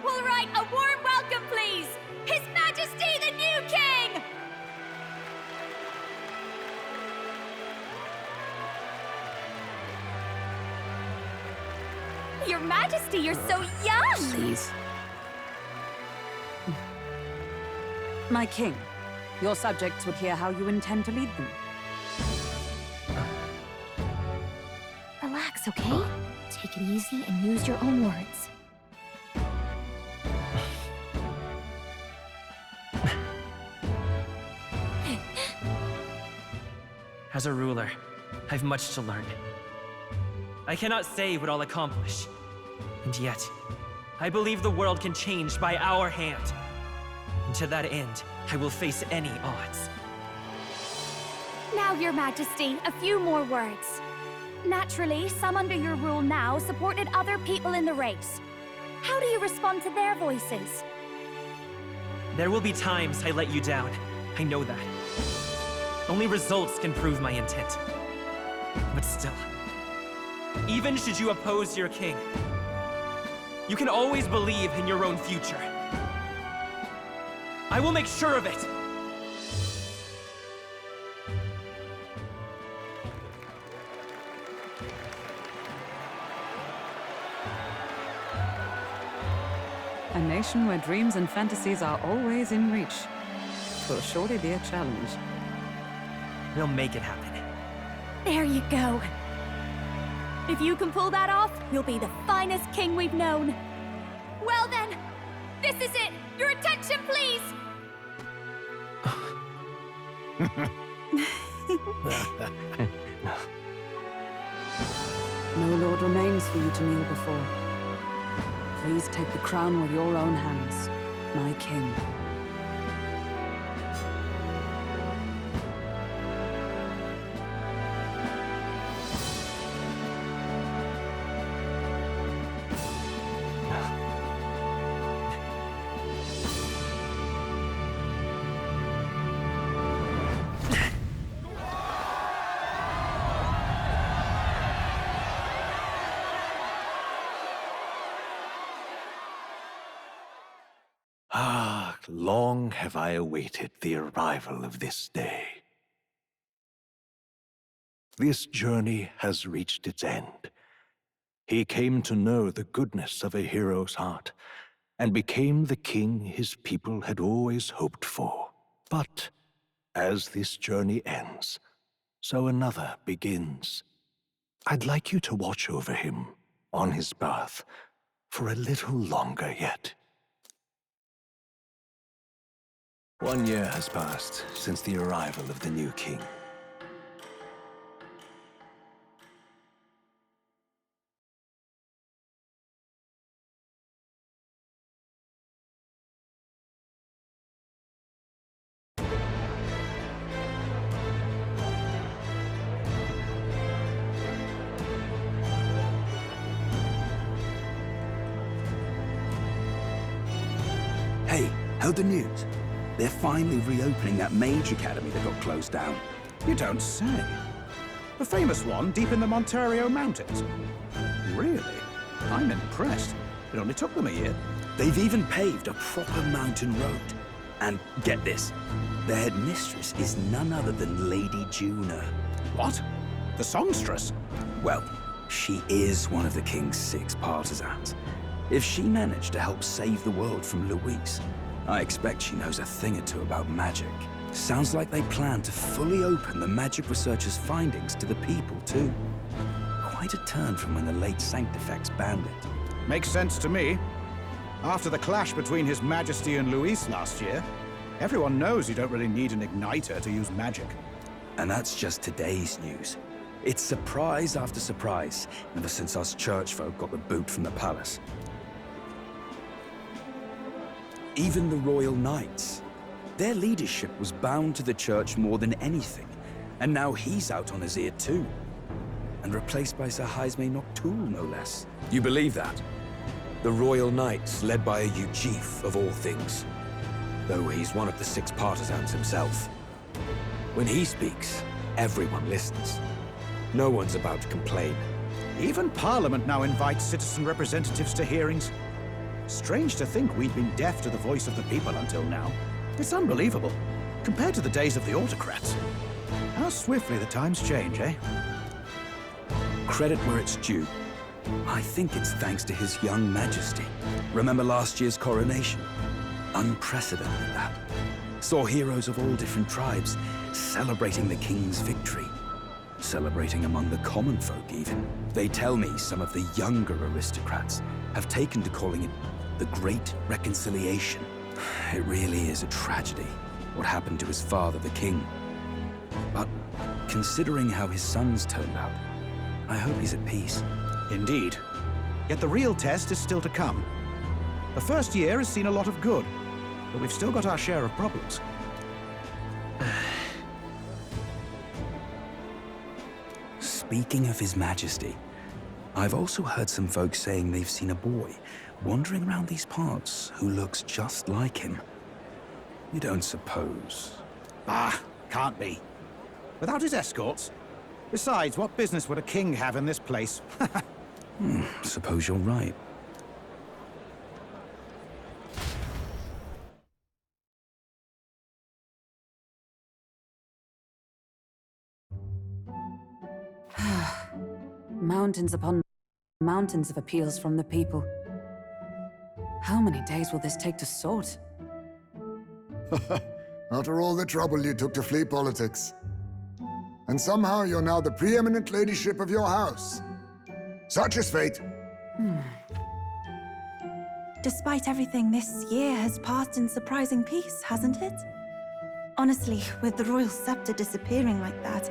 All right, a warm welcome, please! His Majesty the new King! Your Majesty, you're so young! Please. My king, your subjects would hear how you intend to lead them. Relax, okay? Take it easy and use your own words. As a ruler, I've much to learn. I cannot say what I'll accomplish. And yet, I believe the world can change by our hand. And to that end, I will face any odds. Now, Your Majesty, a few more words. Naturally, some under your rule now supported other people in the race. How do you respond to their voices? There will be times I let you down. I know that. Only results can prove my intent. But still, even should you oppose your king, you can always believe in your own future. I will make sure of it! A nation where dreams and fantasies are always in reach. Will surely be a challenge. We'll make it happen. There you go. If you can pull that off, you'll be the finest king we've known. Well then, this is it! Your attention, please! No lord remains for you to kneel before. Please take the crown with your own hands, my king. Ah, long have I awaited the arrival of this day. This journey has reached its end. He came to know the goodness of a hero's heart, and became the king his people had always hoped for. But as this journey ends, so another begins. I'd like you to watch over him on his path for a little longer yet. 1 year has passed since the arrival of the new king. Hey, heard the news? They're finally reopening that mage academy that got closed down. You don't say. The famous one deep in the Montario Mountains. Really? I'm impressed. It only took them a year. They've even paved a proper mountain road. And get this, their headmistress is none other than Lady Juna. What? The songstress? Well, she is one of the king's 6 partisans. If she managed to help save the world from Luis, I expect she knows a thing or two about magic. Sounds like they plan to fully open the magic researchers' findings to the people, too. Quite a turn from when the late Sanctifex banned it. Makes sense to me. After the clash between His Majesty and Luis last year, everyone knows you don't really need an igniter to use magic. And that's just today's news. It's surprise after surprise, ever since us church folk got the boot from the palace. Even the Royal Knights. Their leadership was bound to the church more than anything, and now he's out on his ear too. And replaced by Sir Jaime Noctul, no less. You believe that? The Royal Knights, led by a Ujif of all things. Though he's one of the 6 partisans himself. When he speaks, everyone listens. No one's about to complain. Even Parliament now invites citizen representatives to hearings. Strange to think we'd been deaf to the voice of the people until now. It's unbelievable, compared to the days of the autocrats. How swiftly the times change, eh? Credit where it's due. I think it's thanks to His young majesty. Remember last year's coronation? Unprecedented, that. Saw heroes of all different tribes celebrating the king's victory. Celebrating among the common folk, even. They tell me some of the younger aristocrats have taken to calling it the Great Reconciliation. It really is a tragedy, what happened to his father, the king. But considering how his sons turned out, I hope he's at peace. Indeed. Yet the real test is still to come. The first year has seen a lot of good, but we've still got our share of problems. Speaking of His Majesty, I've also heard some folks saying they've seen a boy wandering around these parts who looks just like him. You don't suppose? Ah, can't be. Without his escorts? Besides, what business would a king have in this place? Suppose you're right. Mountains upon mountains of appeals from the people. How many days will this take to sort? After all the trouble you took to flee politics. And somehow you're now the preeminent ladyship of your house. Such is fate. Despite everything, this year has passed in surprising peace, hasn't it? Honestly, with the royal scepter disappearing like that,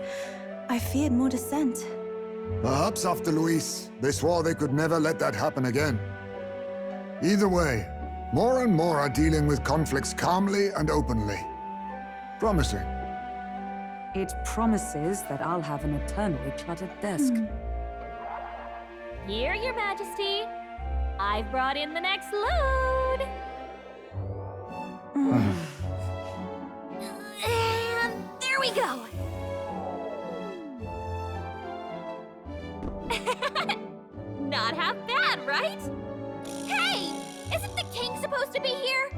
I feared more dissent. Perhaps after Luis, they swore they could never let that happen again. Either way, more and more are dealing with conflicts calmly and openly. Promising. It promises that I'll have an eternally cluttered desk. Here, Your Majesty. I've brought in the next load. And there we go. Not half bad, right? Hey! Isn't the king supposed to be here?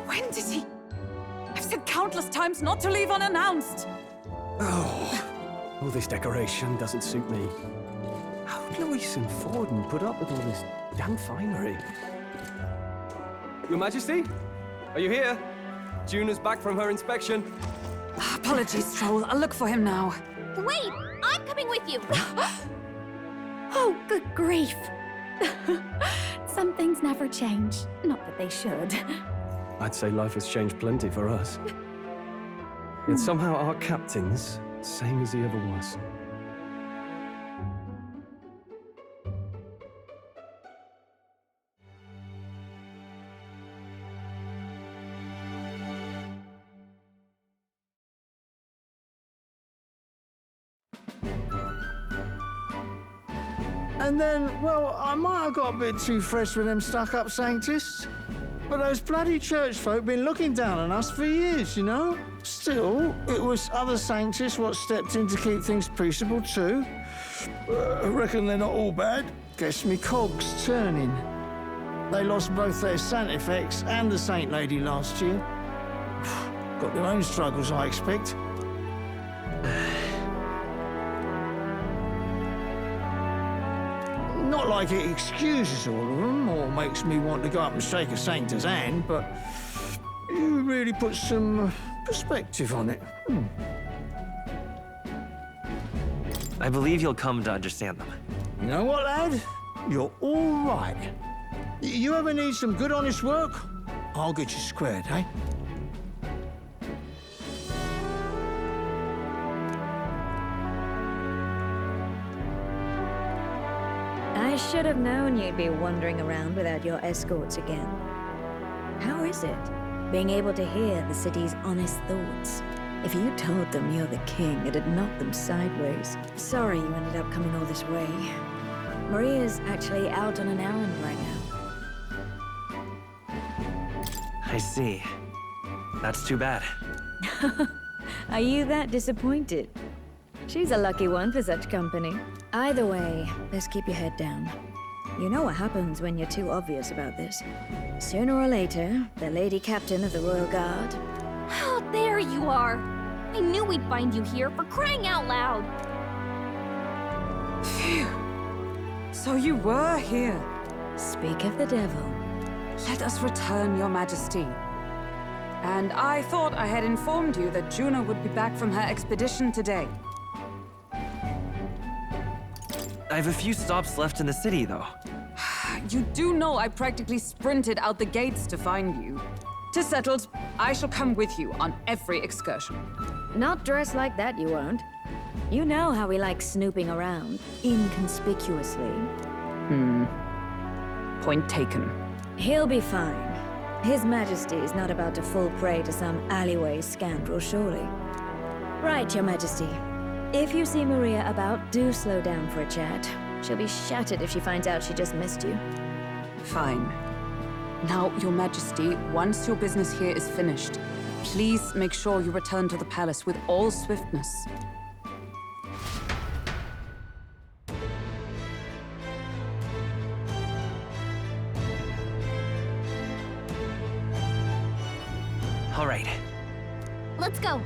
When did he? I've said countless times not to leave unannounced. Oh, all this decoration doesn't suit me. How would Luis and Forden put up with all this damn finery? Your Majesty? Are you here? Juna's back from her inspection. Apologies, Troll. I'll look for him now. Wait! I'm coming with you! Oh, good grief. Some things never change. Not that they should. I'd say life has changed plenty for us. Yet somehow our captain's same as he ever was. And then, well, I might have got a bit too fresh with them stuck-up sanctists. But those bloody church folk been looking down on us for years, you know? Still, it was other sanctists what stepped in to keep things peaceable too. I reckon they're not all bad. Guess me cog's turning. They lost both their Santifex and the Saint Lady last year. Got their own struggles, I expect. Not like it excuses all of them or makes me want to go up and shake a saint's hand, but you really put some perspective on it. I believe you'll come to understand them. You know what, lad? You're all right. You ever need some good, honest work? I'll get you squared, eh? I should have known you'd be wandering around without your escorts again. How is it, being able to hear the city's honest thoughts? If you told them you're the king, it'd knock them sideways. Sorry you ended up coming all this way. Maria's actually out on an errand right now. I see. That's too bad. Are you that disappointed? She's a lucky one for such company. Either way, best keep your head down. You know what happens when you're too obvious about this. Sooner or later, the Lady Captain of the Royal Guard... Oh, there you are! I knew we'd find you here, for crying out loud! Phew. So you were here. Speak of the devil. Let us return, Your Majesty. And I thought I had informed you that Juno would be back from her expedition today. I have a few stops left in the city, though. You do know I practically sprinted out the gates to find you. 'Tis settled. I shall come with you on every excursion. Not dressed like that, you won't. You know how we like snooping around, inconspicuously. Point taken. He'll be fine. His Majesty is not about to fall prey to some alleyway scoundrel, surely. Right, Your Majesty. If you see Maria about, do slow down for a chat. She'll be shattered if she finds out she just missed you. Fine. Now, Your Majesty, once your business here is finished, please make sure you return to the palace with all swiftness. All right. Let's go!